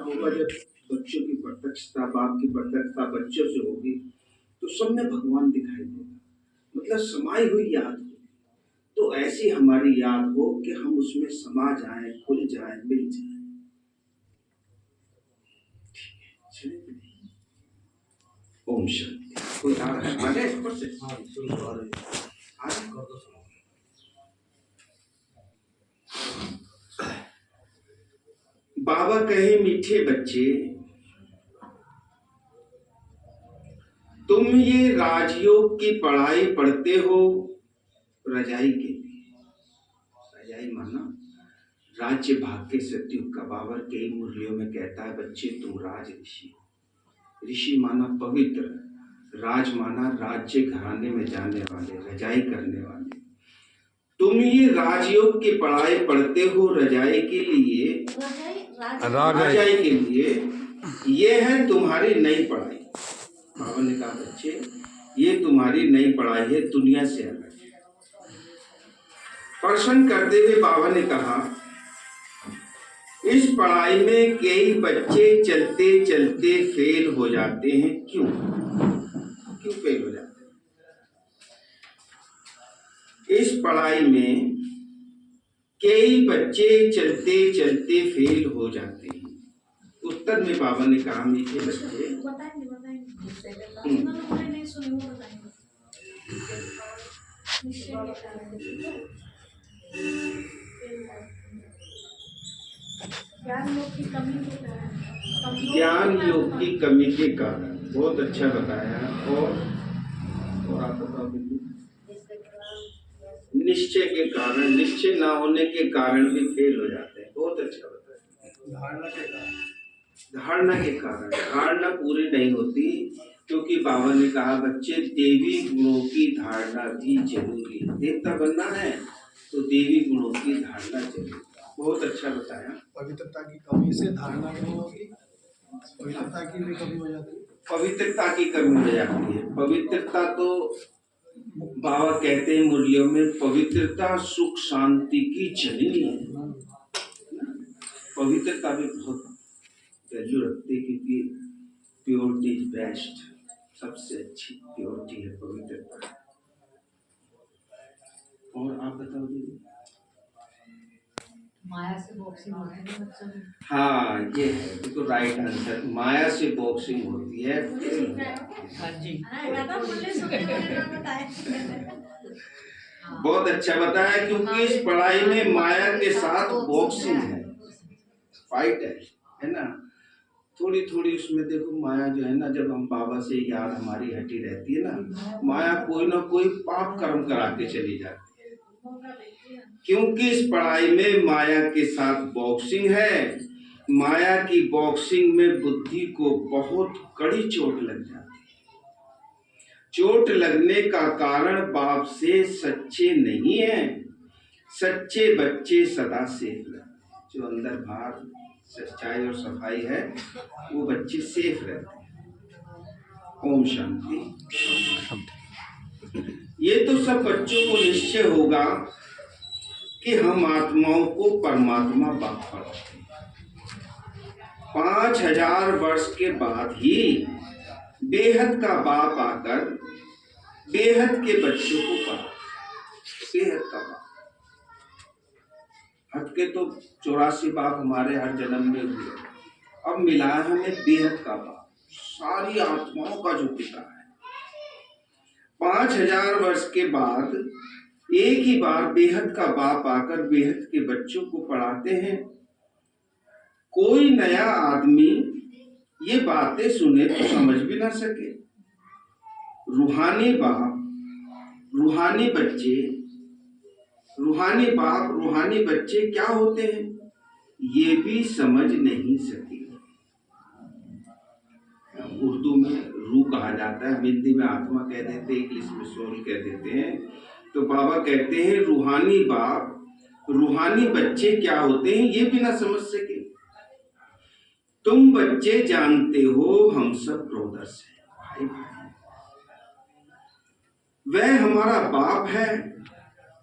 होगा जब बच्चों की प्रत्यक्षता, बाप की प्रत्यक्षता बच्चों से होगी तो सब में भगवान दिखाई देगा, मतलब समाई हुई याद हो। तो ऐसी हमारी याद हो कि हम उसमें समा जाएं, खुल जाएं, मिल जाएं। ओम शांति। कोई आ रहा है आगे ऊपर से? बाबा कहे मीठे बच्चे, तुम ये राजयोग की पढ़ाई पढ़ते हो रजाई के लिए। रजाई माना राज्य भाग्य सत्युग का। बाबर कई मुरलियों में कहता है बच्चे तुम राज ऋषि। ऋषि माना पवित्र, राज माना राज्य घराने में जाने वाले, रजाई करने वाले। तुम ये राजयोग की पढ़ाई पढ़ते हो रजाई के लिए, रजाई के लिए। ये है तुम्हारी नई पढ़ाई। बाबा ने कहा बच्चे ये तुम्हारी नई पढ़ाई है, दुनिया से अलग। प्रश्न करते हुए बाबा ने कहा इस पढ़ाई में कई बच्चे चलते चलते फेल हो जाते हैं, क्यों फेल हो जाते हैं? इस पढ़ाई में कई बच्चे चलते चलते फेल हो जाते हैं। उत्तर में बाबा ने कहा मीठे बच्चे, ज्ञान योग की कमी के कारण। बहुत अच्छा बताया। और आप बताओ। निश्चय के कारण, निश्चय ना होने के कारण भी फेल हो जाते हैं। बहुत अच्छा बताया। धारणा के कारण, धारणा के कारण धारणा पूरी नहीं होती, क्योंकि बाबा ने कहा बच्चे देवी गुणों की धारणा भी जरूरी है। देवता बनना है तो देवी गुणों की धारणा जरूरी। बहुत अच्छा बताया। पवित्रता की कमी से धारणा नहीं होगी, पवित्रता की भी कमी हो जाती है। पवित्रता की कमी हो जाती है। पवित्रता तो बाबा कहते हैं मुरलियों में, पवित्रता सुख शांति की जननी है। पवित्रता भी बहुत वैल्यू रखती है, क्योंकि प्योरिटी इज बेस्ट। सबसे अच्छी प्योरिटी है पवित्रता। और आप बताओ दीदी। माया से बॉक्सिंग होती है बच्चों की। हाँ ये है, देखो राइट आंसर। माया से बॉक्सिंग होती है। हाँ जी। बहुत अच्छा बताया, क्योंकि इस पढ़ाई में माया के साथ बॉक्सिंग है, फाइट है ना। थोड़ी थोड़ी उसमें देखो माया जो है ना, जब हम बाबा से याद हमारी हटी रहती है ना, माया कोई ना कोई पाप कर्म करा के चली जाती है। क्योंकि इस पढ़ाई में माया के साथ बॉक्सिंग है। माया की बॉक्सिंग में बुद्धि को बहुत कड़ी चोट लग जाती है। चोट लगने का कारण बाप से सच्चे नहीं है। सच्चे बच्चे सदा सेफ रहते, जो अंदर बाहर सच्चाई और सफाई है वो बच्चे सेफ रहते हैं। ओम शांति। ये तो सब बच्चों को निश्चय होगा कि हम आत्माओं को परमात्मा बाप पढ़ाते हैं। 5000 वर्ष के बाद ही बेहद का बाप आकर बेहद के बच्चों को पढ़ा। बेहद का बाप, हद के तो 84 बाप हमारे हर जन्म में हुए, अब मिला है हमें बेहद का बाप, सारी आत्माओं का जो पिता है। 5000 वर्ष के बाद एक ही बार बेहद का बाप आकर बेहद के बच्चों को पढ़ाते हैं। कोई नया आदमी ये बातें सुने तो समझ भी ना सके। रूहानी बाप, रूहानी बच्चे, रूहानी बाप, रूहानी बच्चे क्या होते हैं ये भी समझ नहीं सके। उर्दू में रूह कहा जाता है, हिंदी में आत्मा कह देते हैं, इंग्लिश में सोल कह देते हैं। तो बाबा कहते हैं रूहानी बाप, रूहानी बच्चे क्या होते हैं ये भी ना समझ सके। तुम बच्चे जानते हो हम सब ब्रदर्स हैं, भाई भाई। वह हमारा बाप है,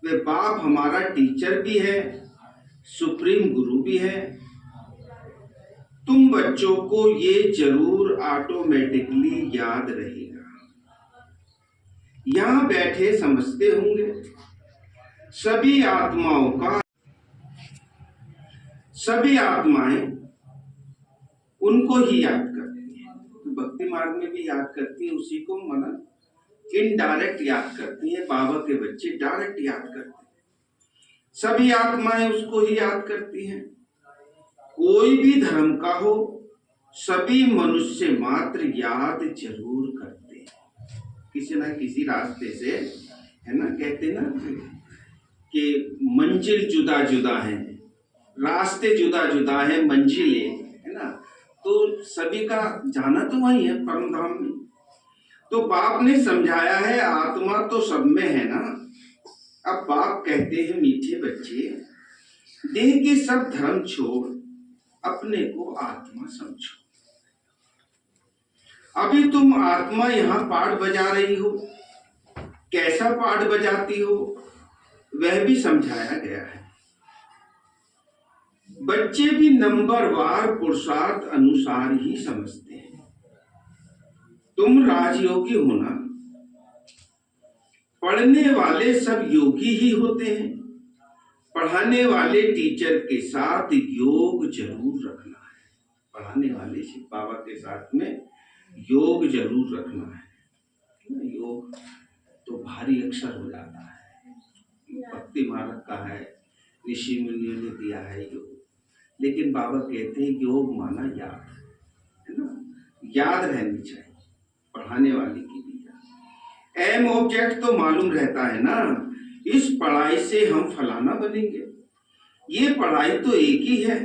वह बाप हमारा टीचर भी है, सुप्रीम गुरु भी है। तुम बच्चों को ये जरूर ऑटोमेटिकली याद रहेगा। यहां बैठे समझते होंगे सभी आत्माएं उनको ही याद करती हैं। तो भक्ति मार्ग में भी याद करती हैं उसी को, मनन इनडायरेक्ट याद करती हैं। बाबा के बच्चे डायरेक्ट याद करते हैं। सभी आत्माएं उसको ही याद करती हैं। कोई भी धर्म का हो, सभी मनुष्य मात्र याद जरूर करते हैं किसी ना किसी रास्ते से, है ना। कहते ना कि मंजिल जुदा जुदा है, रास्ते जुदा जुदा है, मंजिलें, है ना। तो सभी का जाना तो वही है, परम धाम में। तो बाप ने समझाया है आत्मा तो सब में है ना। अब बाप कहते हैं मीठे बच्चे, देह के सब धर्म छोड़ अपने को आत्मा समझो। अभी तुम आत्मा यहाँ पाठ बजा रही हो, कैसा पाठ बजाती हो वह भी समझाया गया है। बच्चे भी नंबरवार पुरुषार्थ अनुसार ही समझते हैं। तुम राजयोगी होना, पढ़ने वाले सब योगी ही होते हैं। पढ़ाने वाले टीचर के साथ योग जरूर रखना है। पढ़ाने वाले शिव बाबा के साथ में योग जरूर रखना है। योग तो भारी अक्षर हो जाता है, भक्ति मार्ग का है, ऋषि मुनियों ने दिया है योग। लेकिन बाबा कहते हैं योग माना याद, है ना। याद रहनी चाहिए पढ़ाने वाले की भी। एम ऑब्जेक्ट तो मालूम रहता है ना, इस पढ़ाई से हम फलाना बनेंगे। ये पढ़ाई तो एक ही है।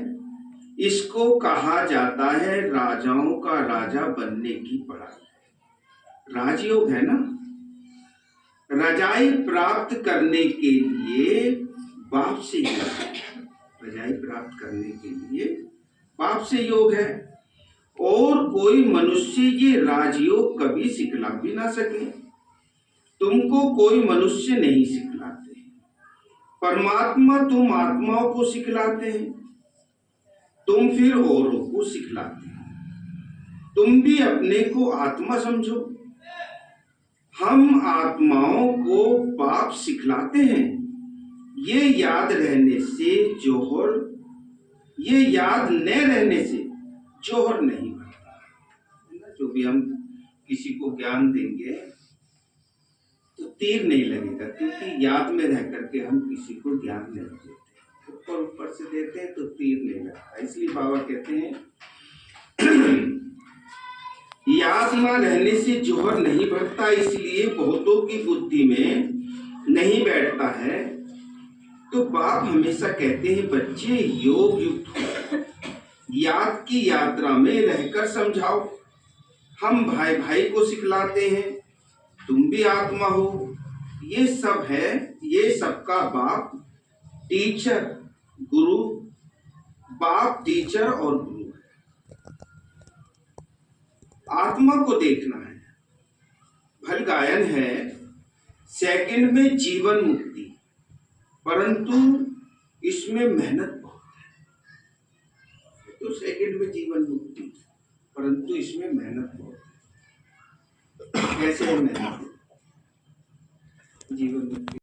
इसको कहा जाता है राजाओं का राजा बनने की पढ़ाई। राजयोग है ना। रजाई प्राप्त करने के लिए बाप से योग है। रजाई प्राप्त करने के लिए बाप से योग है। और कोई मनुष्य ये राजयोग कभी सिखला भी ना सके। तुमको कोई मनुष्य नहीं सिखलाते। परमात्मा तुम आत्माओं को सिखलाते हैं, तुम फिर औरों को सिखलाते हो। तुम भी अपने को आत्मा समझो। हम आत्माओं को बाप सिखलाते हैं। ये याद रहने से जौहर, ये याद न रहने से जौहर नहीं बनता। जो भी हम किसी को ज्ञान देंगे तो तीर नहीं लगेगा, क्योंकि याद में रह करके हम किसी को ज्ञान नहीं देते। ऊपर ऊपर से देते हैं तो तीर नहीं लगता। इसलिए बाबा कहते हैं याद में रहने से जौहर नहीं बढ़ता। इसलिए बहुतों की बुद्धि में नहीं बैठता है। तो बाप हमेशा कहते हैं बच्चे योग युक्त हो, याद की यात्रा में रहकर समझाओ। हम भाई भाई को सिखलाते हैं, तुम भी आत्मा हो। ये सब है, ये सबका बाप टीचर गुरु, बाप टीचर और गुरु है। आत्मा को देखना है। भल गायन है सेकंड में जीवन मुक्ति, परंतु इसमें मेहनत बहुत है। तो सेकंड में जीवन मुक्ति, परंतु इसमें मेहनत बहुत है। कैसे है मेहनत? जीवन मुक्ति